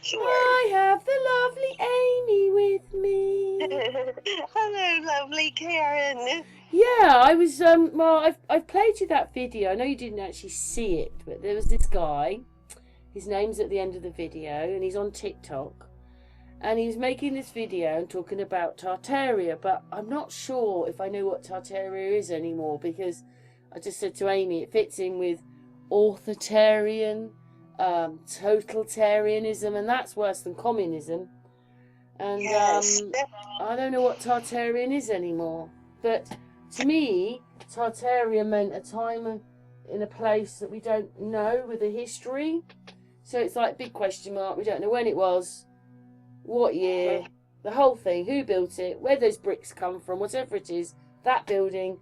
Sure. I have the lovely Amy with me. Hello, lovely Karen. Yeah, I was well, I've played you that video. I know you didn't actually see it, but there was this guy. His name's at the end of the video, and he's on TikTok. And he was making this video and talking about Tartaria, but I'm not sure if I know what Tartaria is anymore, because I just said to Amy, it fits in with authoritarian, totalitarianism, and that's worse than communism. And Yes. I don't know what Tartarian is anymore. But to me, Tartaria meant a time in a place that we don't know with a history. So it's like big question mark. We don't know when it was, what year, the whole thing, who built it, where those bricks come from, whatever it is, that building.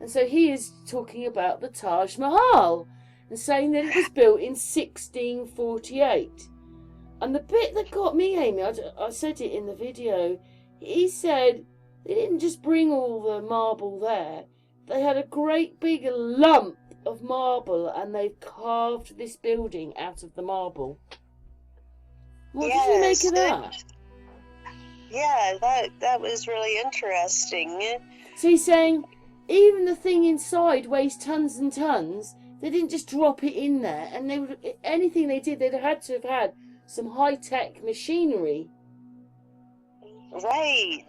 And so he is talking about the Taj Mahal and saying that it was built in 1648. And the bit that got me, Amy, I said it in the video, he said they didn't just bring all the marble there, they had a great big lump of marble and they've carved this building out of the marble. What did you make of that? Yeah, that was really interesting. So he's saying even the thing inside weighs tons and tons. They didn't just drop it in there, and they would, anything they did, they'd have had to have had some high-tech machinery. Right.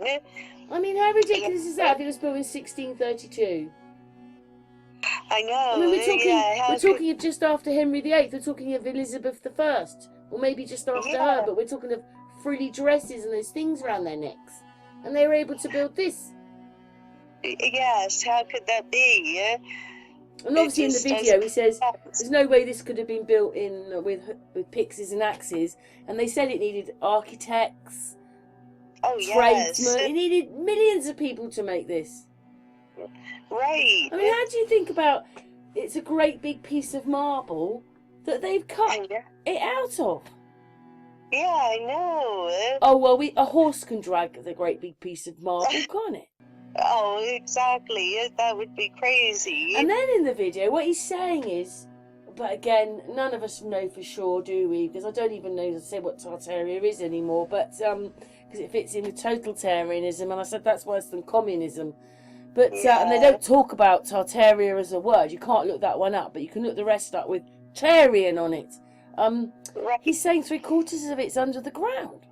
I mean, how ridiculous is that if it was built in 1632? I know. I mean, we're could... talking of just after Henry VIII. We're talking of Elizabeth I, or maybe just after her. But we're talking of frilly dresses and those things around their necks, and they were able to build this. Yes. How could that be? And obviously in the video he says there's no way this could have been built in with pixies and axes, and they said it needed architects, tradesmen, it needed millions of people to make this. Right. I mean, how do you think about it's a great big piece of marble that they've cut it out of? Yeah, I know. Oh, well, a horse can drag the great big piece of marble, can't it? Oh, exactly. That would be crazy. And then in the video, what he's saying is, but again, none of us know for sure, do we? Because I don't even know to say what Tartaria is anymore. But because it fits in with totalitarianism, and I said that's worse than communism. But and they don't talk about Tartaria as a word. You can't look that one up, but you can look the rest up with Tarian on it. Right. He's saying 3/4 of it's under the ground.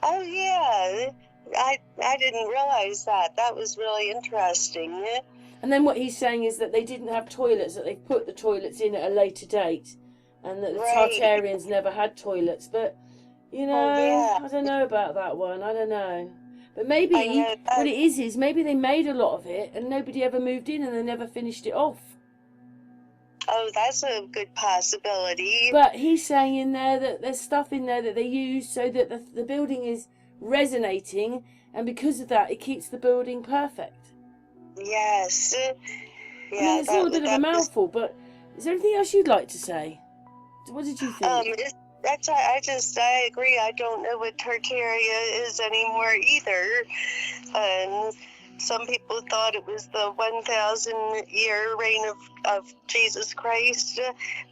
Oh yeah. I didn't realize that. That was really interesting. And then what he's saying is that they didn't have toilets, that they put the toilets in at a later date, and that the Tartarians never had toilets. But, you know, I don't know about that one. I don't know. But maybe what it is maybe they made a lot of it and nobody ever moved in and they never finished it off. Oh, that's a good possibility. But he's saying in there that there's stuff in there that they use so that the building is resonating, and because of that it keeps the building perfect. Yes. I mean, it's all a bit of a mouthful, but is there anything else you'd like to say? What did you think? I agree. I don't know what Tartaria is anymore either. Some people thought it was the 1,000-year reign of Jesus Christ,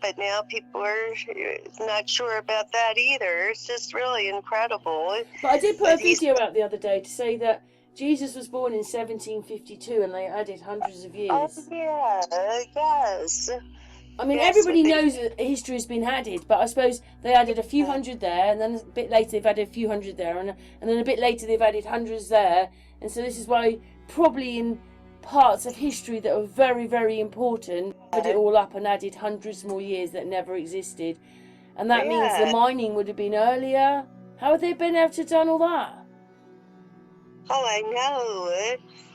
but now people are not sure about that either. It's just really incredible. But I did put a video out the other day to say that Jesus was born in 1752 and they added hundreds of years. Oh, yeah, yes. I mean, everybody knows that history has been added, but I suppose they added a few hundred there, and then a bit later they've added a few hundred there, and then a bit later they've added hundreds there. And so this is why probably in parts of history that are very, very important, put it all up and added hundreds more years that never existed. And that means the mining would have been earlier. How would they have been able to have done all that? Oh, I know.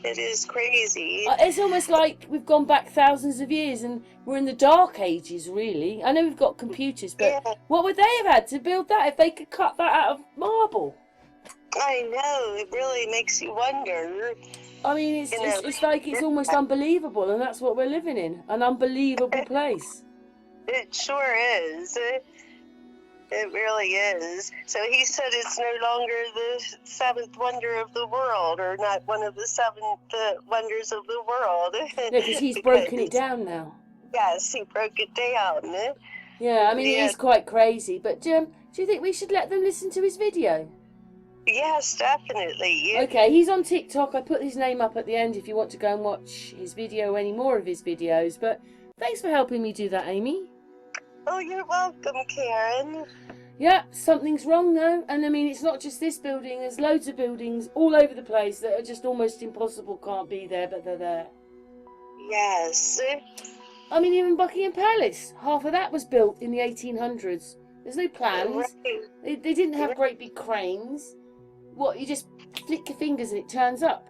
It is crazy. It's almost like we've gone back thousands of years and we're in the dark ages, really. I know we've got computers, but what would they have had to build that if they could cut that out of marble? I know. It really makes you wonder. I mean, it's like it's almost unbelievable, and that's what we're living in, an unbelievable place. It sure is. It really is. So he said it's no longer the seventh wonder of the world, or not one of the seven wonders of the world. No, because he's broken it down now. Yes, he broke it down. Yeah, I mean, it Yeah. is quite crazy. But do you think we should let them listen to his video? Yes, definitely. Okay, he's on TikTok. I put his name up at the end if you want to go and watch his video, any more of his videos. But thanks for helping me do that, Amy. Oh, you're welcome, Karen. Yeah, something's wrong though. And I mean, it's not just this building. There's loads of buildings all over the place that are just almost impossible, can't be there, but they're there. Yes. I mean, even Buckingham Palace, half of that was built in the 1800s. There's no plans. Right. They didn't have great big cranes. What, you just flick your fingers and it turns up?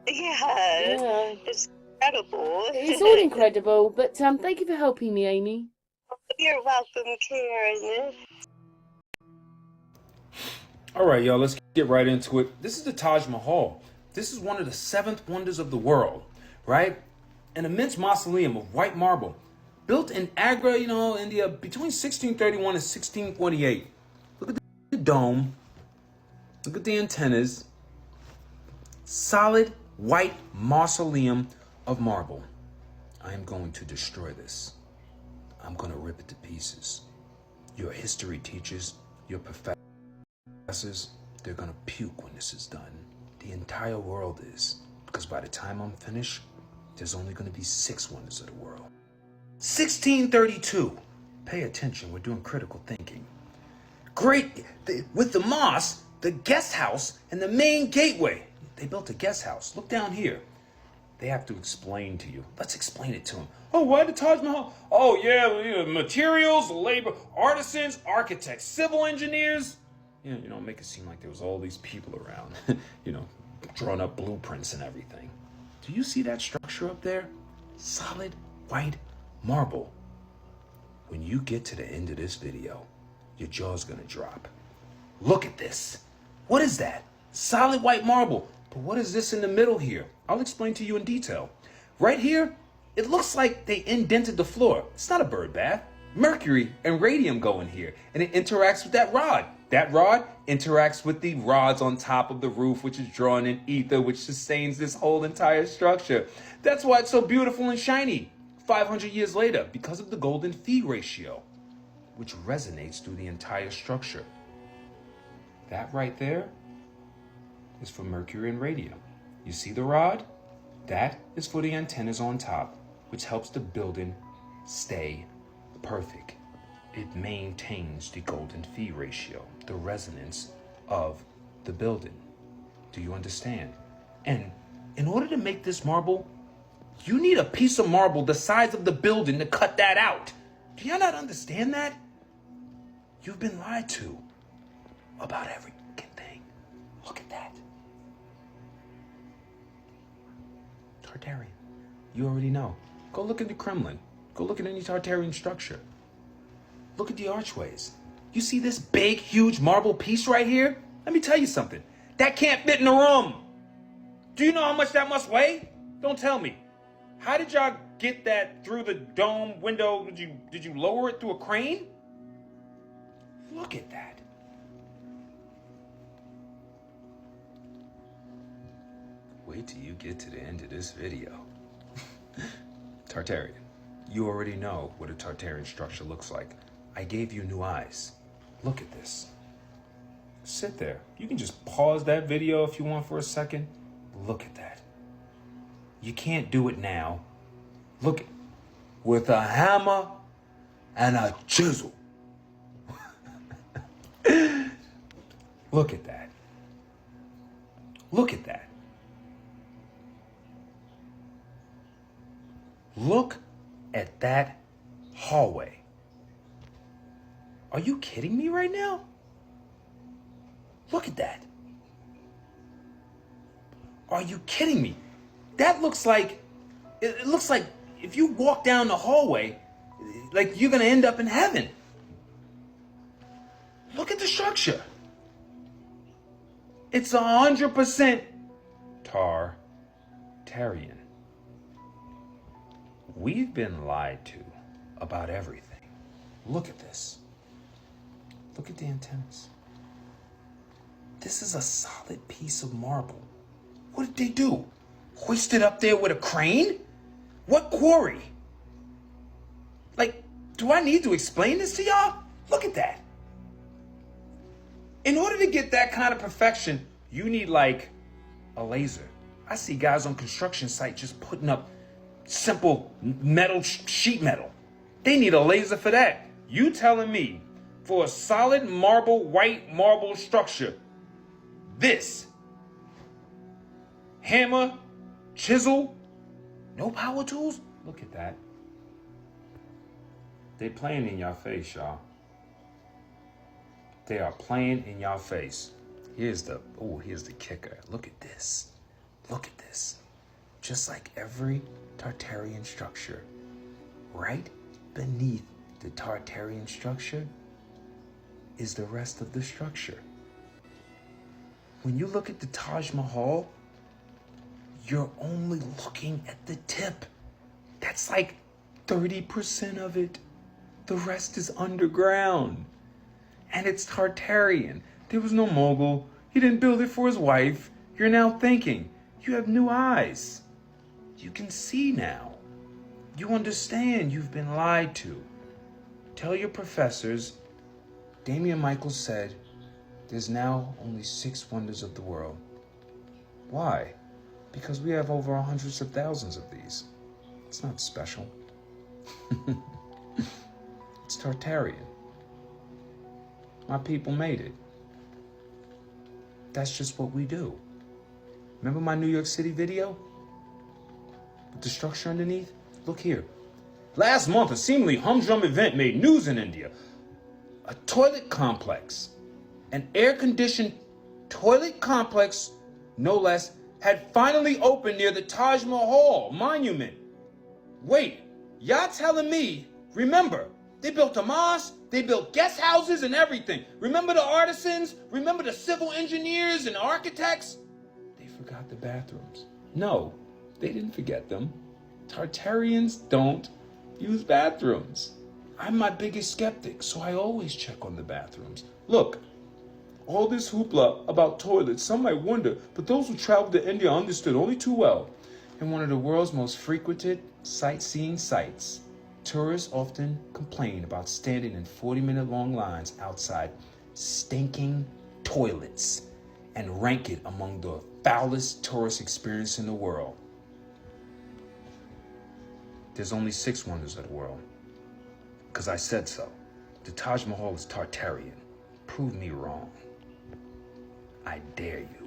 Yeah. It's incredible. It's all incredible, but thank you for helping me, Amy. You're welcome, Karen. All right, y'all, let's get right into it. This is the Taj Mahal. This is one of the 7th wonders of the world, right? An immense mausoleum of white marble, built in Agra, India, between 1631 and 1648. Look at the dome. Look at the antennas. Solid white mausoleum of marble. I am going to destroy this. I'm going to rip it to pieces. Your history teachers, your professors, they're going to puke when this is done. The entire world is. Because by the time I'm finished, there's only going to be 6 wonders of the world. 1632. Pay attention, we're doing critical thinking. Great, with the mosque, the guest house, and the main gateway. They built a guest house. Look down here. They have to explain to you. Let's explain it to them. Oh, why the Taj Mahal? Oh, yeah, materials, labor, artisans, architects, civil engineers. Make it seem like there was all these people around, drawing up blueprints and everything. Do you see that structure up there? Solid white marble. When you get to the end of this video, your jaw's gonna drop. Look at this. What is that? Solid white marble. But what is this in the middle here? I'll explain to you in detail. Right here, it looks like they indented the floor. It's not a bird bath. Mercury and radium go in here, and it interacts with that rod. That rod interacts with the rods on top of the roof, which is drawn in ether, which sustains this whole entire structure. That's why it's so beautiful and shiny 500 years later, because of the golden phi ratio, which resonates through the entire structure. That right there is for mercury and radium. You see the rod? That is for the antennas on top, which helps the building stay perfect. It maintains the golden phi ratio, the resonance of the building. Do you understand? And in order to make this marble, you need a piece of marble the size of the building to cut that out. Do you not understand that? You've been lied to about every thing. Look at that. Tartarian. You already know. Go look at the Kremlin. Go look at any Tartarian structure. Look at the archways. You see this big, huge marble piece right here? Let me tell you something. That can't fit in a room. Do you know how much that must weigh? Don't tell me. How did y'all get that through the dome window? Did you lower it through a crane? Look at that. Wait till you get to the end of this video. Tartarian, you already know what a Tartarian structure looks like. I gave you new eyes. Look at this. Sit there. You can just pause that video if you want for a second. Look at that. You can't do it now. Look, with a hammer and a chisel. Look at that. Look at that. Look at that hallway. Are you kidding me right now? Look at that. Are you kidding me? That looks like, it looks like if you walk down the hallway, like you're gonna end up in heaven. Look at the structure. It's 100% Tartarian. We've been lied to about everything. Look at this. Look at the antennas. This is a solid piece of marble. What did they do? Hoist it up there with a crane? What quarry? Like, Do I need to explain this to y'all? Look at that. In order to get that kind of perfection, you need like a laser. I see guys on construction sites just putting up simple metal, sheet metal. They need a laser for that. You telling me for a solid marble, white marble structure, this hammer, chisel, no power tools? Look at that. They playing in your face, y'all. They are playing in your face. Here's the kicker. Look at this. Look at this. Just like every Tartarian structure, right beneath the Tartarian structure is the rest of the structure. When you look at the Taj Mahal, you're only looking at the tip. That's like 30% of it. The rest is underground. And it's Tartarian. There was no mogul. He didn't build it for his wife. You're now thinking. You have new eyes. You can see now. You understand you've been lied to. Tell your professors, Damian Michaels said, there's now only 6 wonders of the world. Why? Because we have over hundreds of thousands of these. It's not special. It's Tartarian. My people made it. That's just what we do. Remember my New York City video? With the structure underneath? Look here. Last month, a seemingly humdrum event made news in India. A toilet complex, an air-conditioned toilet complex, no less, had finally opened near the Taj Mahal monument. Wait, y'all telling me, remember, they built a mosque, they built guest houses and everything. Remember the artisans? Remember the civil engineers and architects? They forgot the bathrooms. No, they didn't forget them. Tartarians don't use bathrooms. I'm my biggest skeptic, so I always check on the bathrooms. Look, all this hoopla about toilets, some might wonder, but those who traveled to India understood only too well. In one of the world's most frequented sightseeing sites, tourists often complain about standing in 40-minute long lines outside stinking toilets and rank it among the foulest tourist experience in the world. There's only 6 wonders of the world. Because I said so. The Taj Mahal is Tartarian. Prove me wrong. I dare you.